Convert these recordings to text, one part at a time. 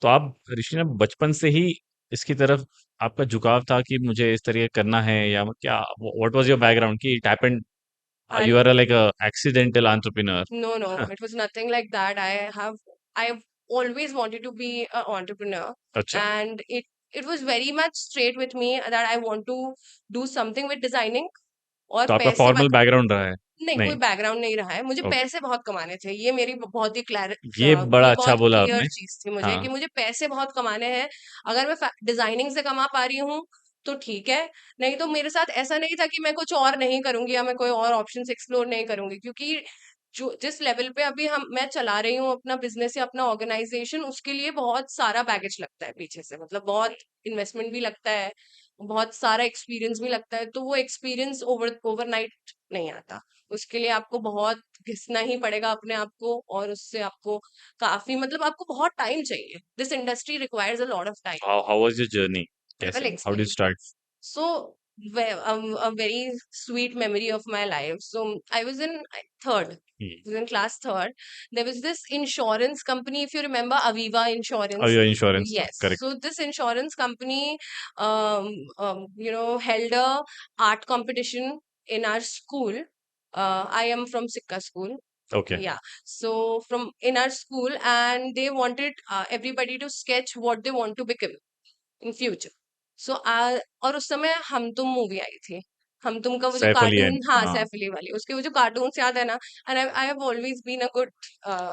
तो आप ऋषि ना बचपन से ही इसकी तरफ आपका झुकाव था कि मुझे इस तरह करना है, या क्या व्हाट वाज योर बैकग्राउंड कि it happened, And you are like a accidental entrepreneur? no, it was nothing like that. I've always wanted to be an entrepreneur, अच्छा, and it was very much straight with me that I want to do something with designing. और तो आपका पैसे formal background रहा है? नहीं, कोई नहीं। बैकग्राउंड नहीं रहा है। मुझे ओके, पैसे बहुत कमाने थे। ये मेरी बहुत ही ये बड़ा ये अच्छा बहुत बोला क्लियर आपने। चीज़ थी मुझे हाँ। कि मुझे पैसे बहुत कमाने हैं। अगर मैं डिजाइनिंग से कमा पा रही हूँ तो ठीक है, नहीं तो मेरे साथ ऐसा नहीं था कि मैं कुछ और नहीं करूंगी या मैं कोई और ऑप्शंस एक्सप्लोर नहीं करूंगी, क्योंकि जो जिस लेवल पे अभी हम मैं चला रही हूँ अपना बिजनेस या अपना ऑर्गेनाइजेशन, उसके लिए बहुत सारा बैगेज लगता है पीछे से, मतलब बहुत इन्वेस्टमेंट भी लगता है, बहुत सारा एक्सपीरियंस भी लगता है। तो वो एक्सपीरियंस ओवरनाइट नहीं आता। उसके लिए आपको बहुत घिसना ही पड़ेगा अपने आप को, और उससे आपको काफी, मतलब आपको बहुत टाइम चाहिए। This industry requires a lot of time. How was your journey? I will कैसे, how did explain. You start? So, a very sweet memory of my life. So, I was in third. I was in class third. There was this insurance company, if you remember, Aviva Insurance. Your insurance, Yes. Correct. So, this insurance company, held a art competition in our school. I am from Sikka school. Okay, Yeah. So, from in our school, and they wanted everybody to sketch what they want to become in future. So और उस समय हम तुम movie आई थी। हम तुम का वो जो सैफ अली कार्टून, एंड हाँ, हाँ, सैफ अली वाली, उसके वो जो कार्टून्स याद है ना। And I have always been a good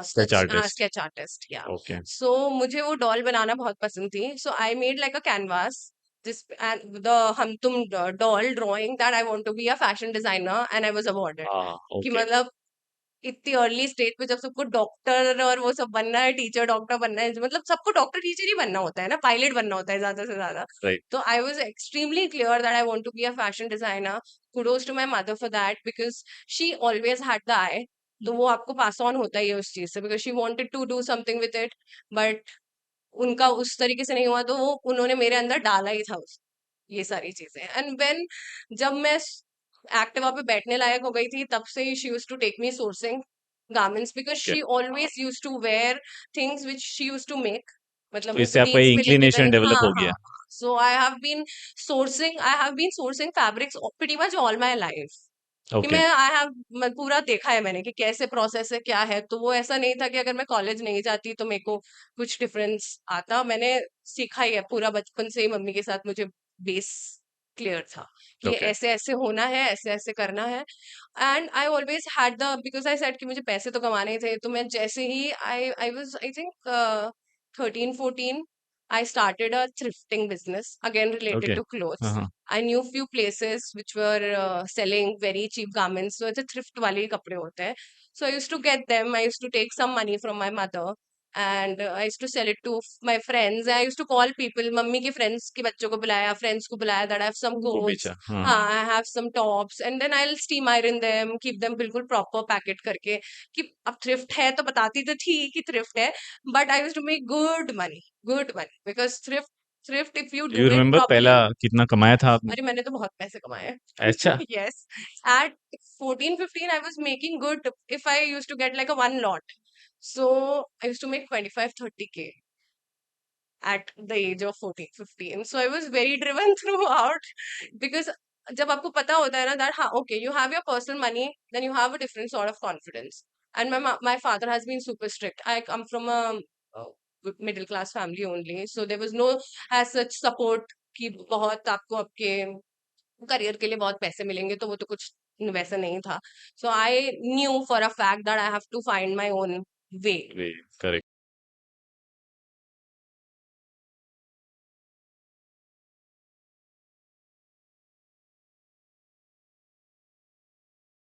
sketch artist. Sketch artist, yeah. Okay, so मुझे वो डॉल बनाना बहुत पसंद थी। So I made like a canvas, जिस and the Hum Tum doll drawing that I want to be a fashion designer, and I was awarded. हाँ, कि okay, मतलब इतनी अर्ली स्टेज पे जब सबको डॉक्टर और वो सब बनना है, टीचर डॉक्टर बनना है, मतलब सबको डॉक्टर टीचर ही बनना होता है ना, पायलट बनना होता है ज्यादा से ज्यादा। राइट। तो I was extremely clear that I want to be a fashion designer. Kudos to my mother for that, because she always had the eye. तो वो आपको पास ऑन होता ही है उस चीज से, because she wanted to do something with it. But उनका उस तरीके से नहीं हुआ, तो वो उन्होंने मेरे अंदर डाला ही था ये सारी चीजें। एंड वेन जब मैं एक्टिवा पे बैठने लायक हो गई थी, तब से ही she used to take me sourcing garments, because okay, she always used to wear things which she used to make. मतलब तो वो इससे आपका बुटीक्स ये पे लेके इंक्लिनेशन गई, हाँ डेवलप हो हाँ गया। हाँ। So I have been sourcing fabrics pretty much all my life. कि ओके, मैं पूरा देखा है मैंने कि कैसे प्रोसेस है, क्या है। तो वो ऐसा नहीं था कि अगर मैं कॉलेज नहीं जाती तो मेरे को कुछ डिफरेंस आता। मैंने सीखा ही है पूरा बचपन से ही, मम्मी के साथ मुझे बेस क्लियर था कि ये ओके, ऐसे ऐसे होना है, ऐसे ऐसे करना है। And I always had the, because I said कि मुझे पैसे तो कमाने ही थे। तो मैं जैसे ही I was I think 13-14, I started a thrifting business again related okay. to हाँ, clothes. हाँ। I knew few places which were selling very cheap garments. So it's a thrift वाले ही कपड़े होते हैं. So I used to get them. I used to take some money from my mother, and I used to sell it to my friends. I used to call people. Mummy के friends के बच्चों को बुलाया, friends को बुलाया that I have some वो clothes. बेचा, हाँ, हाँ, I have some tops, and then I'll steam iron them, keep them बिल्कुल proper packet करके। कि अब thrift है तो बताती तो थी कि thrift है, but I used to make good money, because thrift if you you do it remember पहला properly। कितना कमाया था आपने? अरे मैंने तो बहुत पैसे कमाए हैं। अच्छा। Yes, at 14-15 I was making good if I used to get like a one lot. So I used to make 25-30K at the age of 14-15. So I was very driven throughout, because जब आपको पता होता है ना that हाँ, okay, you have your personal money, then you have a different sort of confidence. And my father has been super strict. I come from a middle class family only, so there was no as such support कि बहुत आपको आपके career के लिए बहुत पैसे मिलेंगे, तो वो तो कुछ वैसा नहीं था। So I knew for a fact that I have to find my own way. वे करेक्ट।